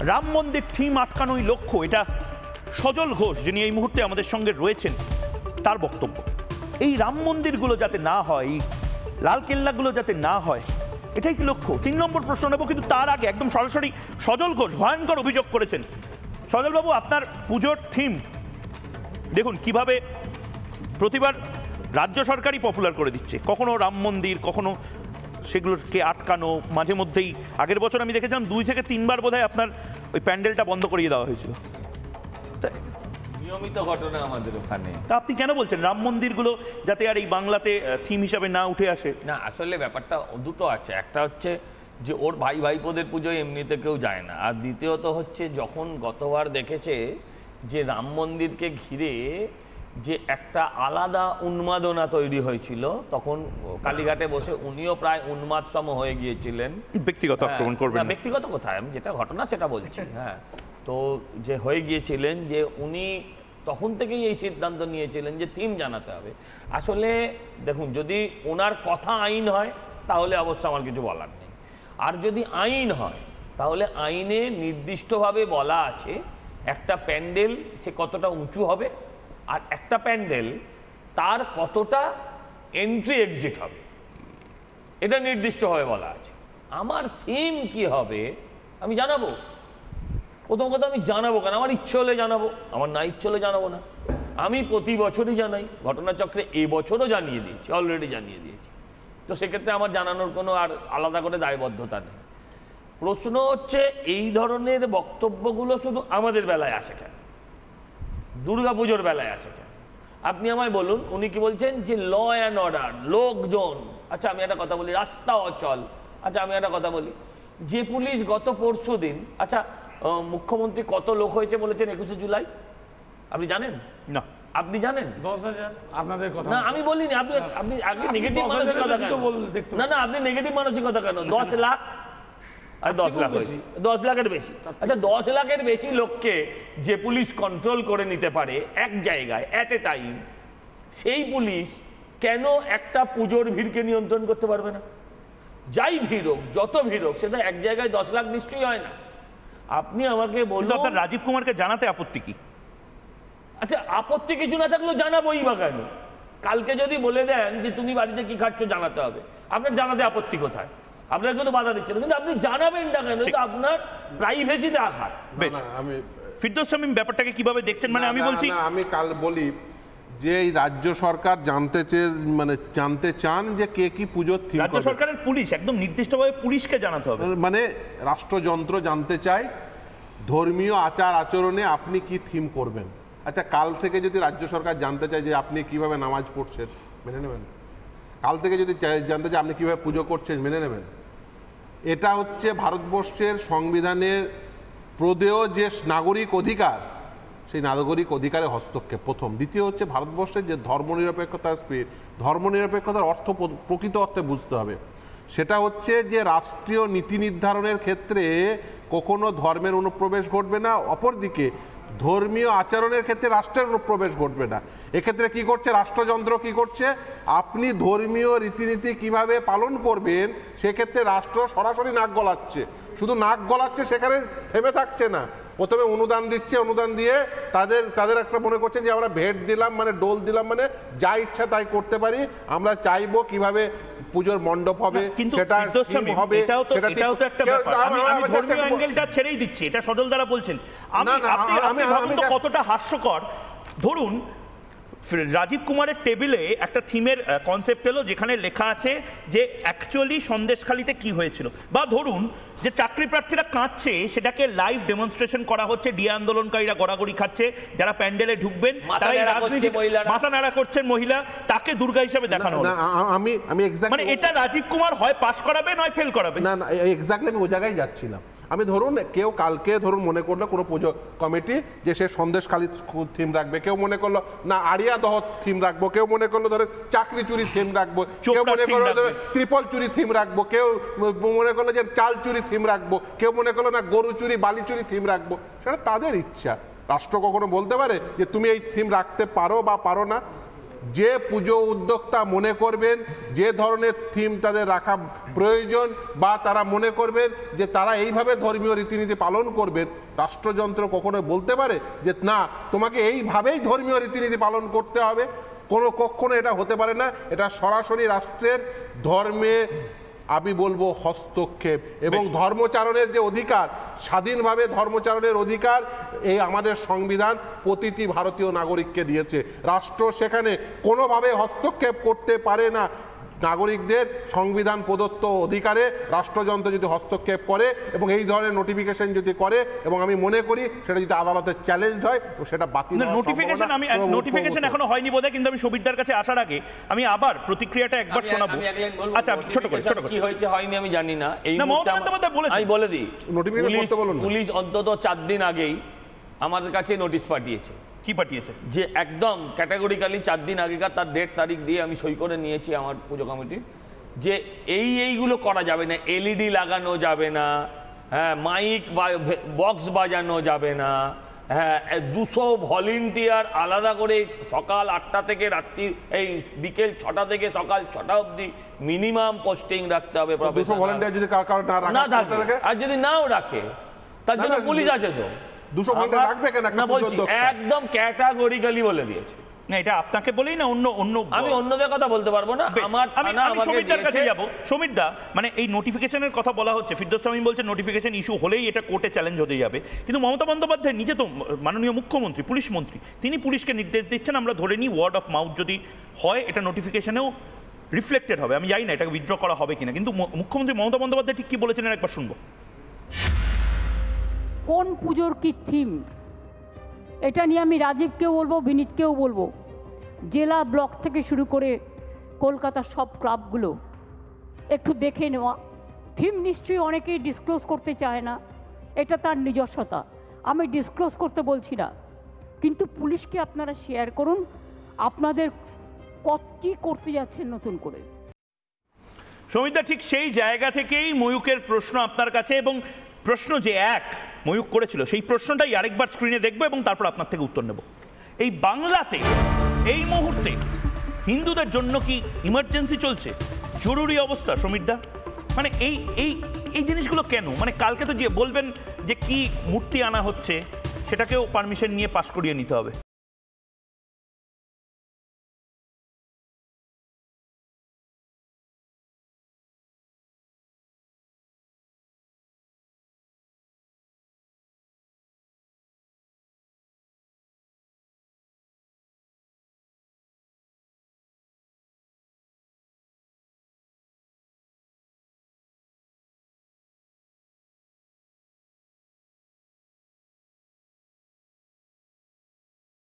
রাম মন্দির থিম আটকানোই লক্ষ্য, এটা সজল ঘোষ যিনি এই মুহূর্তে আমাদের সঙ্গে রয়েছেন তার বক্তব্য। এই রাম মন্দিরগুলো যাতে না হয়, এই লালকেল্লাগুলো যাতে না হয়, এটাই কি লক্ষ্য? 3 নম্বর প্রশ্ন নেব, কিন্তু তার আগে একদম সরাসরি সজল ঘোষ ভয়ঙ্কর অভিযোগ করেছেন। সজলবাবু, আপনার পুজোর থিম দেখুন কিভাবে প্রতিবার রাজ্য সরকারই পপুলার করে দিচ্ছে, কখনো রাম মন্দির, কখনো সেগুলোকে আটকানো। মাঝে মধ্যেই আগের বছর আমি দেখেছিলাম 2 থেকে 3 বার বোধহয় আপনার ওই প্যান্ডেলটা বন্ধ করিয়ে দেওয়া হয়েছিল। নিয়মিত ঘটনা আমাদের ওখানে। তা আপনি কেন বলছেন রাম মন্দিরগুলো যাতে আর এই বাংলাতে থিম হিসাবে না উঠে আসে? না, আসলে ব্যাপারটা দুটো আছে। একটা হচ্ছে যে ওর ভাই ভাইপোদের পুজোয় এমনিতে কেউ যায় না, আর দ্বিতীয়ত হচ্ছে যখন গতবার দেখেছে যে রাম মন্দিরকে ঘিরে যে একটা আলাদা উন্মাদনা তৈরি হয়েছিল, তখন কালীঘাটে বসে উনিও প্রায় উন্মাদসম হয়ে গিয়েছিলেন। ব্যক্তিগত আক্রমণ করবেন না, ব্যক্তিগত কোথায়, আমি যেটা ঘটনা সেটা বলছি। হ্যাঁ, তো যে হয়ে গিয়েছিলেন যে উনি তখন থেকেই এই সিদ্ধান্ত নিয়েছিলেন যে থিম জানাতে হবে। আসলে দেখুন, যদি ওনার কথা আইন হয় তাহলে অবশ্য আমার কিছু বলার নেই, আর যদি আইন হয় তাহলে আইনে নির্দিষ্টভাবে বলা আছে একটা প্যান্ডেল সে কতটা উঁচু হবে, আর একটা প্যান্ডেল তার কতটা এন্ট্রি এক্সিট হবে, এটা নির্দিষ্টভাবে বলা আছে। আমার থিম কি হবে আমি জানাবো, প্রথম কথা আমি জানাবো কেন? আমার ইচ্ছে হলে জানাবো, আমার না ইচ্ছে হলে জানাবো না। আমি প্রতি বছরই জানাই, ঘটনাচক্রে এই বছরও জানিয়ে দিয়েছি, অলরেডি জানিয়ে দিয়েছি। তো সেক্ষেত্রে আমার জানানোর কোনো আর আলাদা করে দায়বদ্ধতা নেই। প্রশ্ন হচ্ছে এই ধরনের বক্তব্যগুলো শুধু আমাদের বেলায় আসে কেন, দুর্গাপুজোর বেলায় আসে কেন? আপনি আমায় বলুন, উনি কি বলছেন যে ল অ্যান্ড অর্ডার, লোকজন। আচ্ছা আমি একটা কথা বলি, রাস্তা অচল। আচ্ছা আমি একটা কথা বলি, যে পুলিশ গত পরশু দিন, আচ্ছা মুখ্যমন্ত্রী কত লোক হয়েছে বলেছেন 21শে জুলাই আপনি জানেন? না। আপনি জানেন? 10,000 আপনাদের কথা না, আমি বলিনি। আপনি আপনি আপনি নেগেটিভ মানসিকতা কেন? না না, আপনি নেগেটিভ মানসিকতা কেন? 10 লাখ আর 10 লাখ হয়েছে, 10 লাখের বেশি। আচ্ছা 10 লাখের বেশি লোককে যে পুলিশ কন্ট্রোল করে নিতে পারে এক জায়গায় অ্যাট এ টাইম, সেই পুলিশ কেন একটা পুজোর ভিড়কে নিয়ন্ত্রণ করতে পারবে না? যাই ভিড় হোক, যত ভিড় হোক, সেটা এক জায়গায় 10 লাখ নিশ্চয়ই হয় না। আপনি আমাকে বলুন, আপনার রাজীব কুমারকে জানাতে আপত্তি কি? আচ্ছা আপত্তি কিছু না থাকলেও জানাবোই বা কেন? কালকে যদি বলে দেন যে তুমি বাড়িতে কি খাচ্ছ জানাতে হবে, আপনার জানাতে আপত্তি কোথায়? আপনার কিন্তু বাধা দিচ্ছে না, কিন্তু আপনি জানাবেন না কেন? এটা আপনার প্রাইভেসিতে আঘাত। আমি ফিরদৌস শামীম ব্যাপারটাকে কিভাবে দেখছেন? মানে আমি বলছি, আমি কাল বলি যে এই রাজ্য সরকার জানতে চান যে কে কি পুজোর থিম, রাজ্য সরকারের পুলিশ একদম নির্দিষ্টভাবে পুলিশকে জানাতে হবে, মানে রাষ্ট্রযন্ত্র জানতে চায় ধর্মীয় আচার আচরণে আপনি কি থিম করবেন। আচ্ছা কাল থেকে যদি রাজ্য সরকার জানতে চায় যে আপনি কিভাবে নামাজ পড়ছেন, মেনে নেবেন? কাল থেকে যদি জানতে চায় আপনি কিভাবে পুজো করছেন, মেনে নেবেন? এটা হচ্ছে ভারতবর্ষের সংবিধানের প্রদেয় যে নাগরিক অধিকার, সেই নাগরিক অধিকারে হস্তক্ষেপ প্রথম। দ্বিতীয় হচ্ছে ভারতবর্ষের যে ধর্মনিরপেক্ষতার স্পিরিট, ধর্মনিরপেক্ষতার অর্থ প্রকৃত অর্থে বুঝতে হবে। সেটা হচ্ছে যে রাষ্ট্রীয় নীতি নির্ধারণের ক্ষেত্রে কখনো ধর্মের অনুপ্রবেশ ঘটবে না, অপরদিকে ধর্মীয় আচরণের ক্ষেত্রে রাষ্ট্রের অনুপ্রবেশ ঘটবে না। এক্ষেত্রে কি করছে রাষ্ট্রযন্ত্র? কি করছে? আপনি ধর্মীয় রীতিনীতি কিভাবে পালন করবেন সেক্ষেত্রে রাষ্ট্র সরাসরি নাক গলাচ্ছে। শুধু নাক গলাচ্ছে, সেখানে থেমে থাকছে না। প্রথমে অনুদান দিচ্ছে, অনুদান দিয়ে তাদের একটা মনে করছেন যে আমরা ভেট দিলাম মানে ডোল দিলাম মানে যা ইচ্ছা তাই করতে পারি, আমরা চাইবো কিভাবে পুজোর মণ্ডপ হবে, সেটা হবে। এটাও তো একটা ব্যাপার। আমি ধর্মীয় অ্যাঙ্গেলটা ছেড়েই দিচ্ছি, এটা সজল দ্বারা বলছেন। আপনি ভাবুন তো কতটা হাস্যকর। ধরুন রাজীব কুমারের টেবিলে একটা থিমের কনসেপ্ট এলো যেখানে লেখা আছে যে অ্যাকচুয়ালি সন্দেশখালিতে কি হয়েছিল, বা ধরুন যে চাকরি প্রার্থীরা কাঁদছে সেটাকে লাইভ ডেমনস্ট্রেশন করা হচ্ছে, ডিএ আন্দোলনকারীরা গড়াগড়ি খাচ্ছে, যারা প্যান্ডেলে ঢুকবেন তারা রাজনীতি মাথা নাড়া করছেন মহিলা, তাকে দুর্গা হিসেবে দেখানো হলো। আমি এক্স্যাক্টলি মানে এটা রাজীব কুমার হয় পাস করাবে নয় ফেল করাবে। না এক্স্যাক্টলি আমি ওই জায়গায় যাচ্ছিলাম। আমি ধরুন কেউ কালকে ধরুন মনে করলো কোনো পুজো কমিটি যে সে সন্দেশখালী থিম রাখবে, কেউ মনে করলো না আড়িয়া দহ থিম রাখবো, কেউ মনে করলো ধরেন চাকরি চুরি থিম রাখবো, কেউ মনে করলো ত্রিপল চুরি থিম রাখবো, কেউ মনে করলো যে চাল চুরি থিম রাখবো, কেউ মনে করলো না গরু চুরি বালি চুরি থিম রাখবো। সেটা তাদের ইচ্ছা। রাষ্ট্র কখনো বলতে পারে যে তুমি এই থিম রাখতে পারো বা পারো না? যে পুজো উদ্যোক্তা মনে করবেন যে ধরনের থিম তাদের রাখা প্রয়োজন বা তারা মনে করবেন যে তারা এইভাবে ধর্মীয় রীতিনীতি পালন করবেন, রাষ্ট্রযন্ত্র কখনো বলতে পারে যে না তোমাকে এইভাবেই ধর্মীয় রীতিনীতি পালন করতে হবে? কখনো এটা হতে পারে না। এটা সরাসরি রাষ্ট্রের ধর্মে আমি বলবো হস্তক্ষেপ। এবং ধর্মচারণের যে অধিকার, স্বাধীনভাবে ধর্মচারণের অধিকার এই আমাদের সংবিধান প্রতিটি ভারতীয় নাগরিককে দিয়েছে। রাষ্ট্র সেখানে কোনোভাবে হস্তক্ষেপ করতে পারে না। নাগরিকদের সংবিধান প্রদত্ত অধিকারে রাষ্ট্রযন্ত্র যদি হস্তক্ষেপ করে এবং এই ধরনের নোটিফিকেশন যদি করে, এবং আমি মনে করি সেটা যদি আদালতে চ্যালেঞ্জ হয় সেটা বাতিল নোটিফিকেশন এখনো হয়নি বোধহয়, কিন্তু আমি সুবিধার কাছে আসার আগে আমি আবার প্রতিক্রিয়াটা একবার শোনাবো। আচ্ছা ছোট করে কি হয়েছে হয়নি আমি জানি না, এই আমি বলে দিই, পুলিশ অন্তত 4 দিন আগেই আমাদের কাছে নোটিশ পাঠিয়েছে। কি পাঠিয়েছে? যে একদম ক্যাটাগরিক্যালি 4 দিন আগেকার তার ডেট তারিখ দিয়ে আমি সই করে নিয়েছি আমার পুজো কমিটির, যে এইগুলো করা যাবে না। এলইডি লাগানো যাবে না, হ্যাঁ, মাইক বা বক্স বাজানো যাবে না, হ্যাঁ, 200 ভলেন্টিয়ার আলাদা করে সকাল 8টা থেকে রাত্রি এই বিকেল 6টা থেকে সকাল 6টা অবধি মিনিমাম পোস্টিং রাখতে হবে। না থাকে আর যদি নাও রাখে তার জন্য পুলিশ আছে তো। 200 ঘন্টা রাখবে কেন? না বলছি একদম ক্যাটাগরিক্যালি বলে দিয়েছে। না এটা আপনাকে বলেই না, অন্য আমি অন্যদের কথা বলতে পারবো না। আমি সমীরদার কাছে যাব। সমীরদা, মানে এই নোটিফিকেশনের কথা বলা হচ্ছে, ফিরদৌস শামীম বলছে নোটিফিকেশন ইস্যু হলেই এটা কোর্টে চ্যালেঞ্জ হতে যাবে, কিন্তু মমতা বন্দ্যোপাধ্যায় নিজে তো মাননীয় মুখ্যমন্ত্রী, পুলিশ মন্ত্রী, তিনি পুলিশকে নির্দেশ দিচ্ছেন আমরা ধরে নিই ওয়ার্ড অফ মাউথ যদি হয় এটা নোটিফিকেশনেও রিফ্লেক্টেড হবে। আমি জানি না এটাকে উইথড্র করা হবে কিনা, কিন্তু মুখ্যমন্ত্রী মমতা বন্দ্যোপাধ্যায় ঠিক কি বলেছেন একবার শুনবো। কোন পুজোর কি থিম, এটা নিয়ে আমি রাজীবকেও বলবো, বিনীতকেও বলবো, জেলা ব্লক থেকে শুরু করে কলকাতার সব ক্লাবগুলো একটু দেখে নেওয়া। থিম নিশ্চয়ই অনেকেই ডিসক্লোজ করতে চায় না, এটা তার নিজস্বতা, আমি ডিসক্লোজ করতে বলছি না, কিন্তু পুলিশকে আপনারা শেয়ার করুন আপনাদের কী করতে যাচ্ছেন নতুন করে। সমীরদা, ঠিক সেই জায়গা থেকেই ময়ূকের প্রশ্ন আপনার কাছে, এবং প্রশ্ন যে ময়ূক করেছিল সেই প্রশ্নটাই আরেকবার স্ক্রিনে দেখবো এবং তারপর আপনার থেকে উত্তর নেব। এই বাংলাতে এই মুহূর্তে হিন্দুদের জন্য কি ইমার্জেন্সি চলছে, জরুরি অবস্থা? সমীরদা, মানে এই জিনিসগুলো কেন? মানে কালকে তো যে বলবেন যে কি মূর্তি আনা হচ্ছে সেটাকেও পারমিশন নিয়ে পাশ করিয়ে নিতে হবে।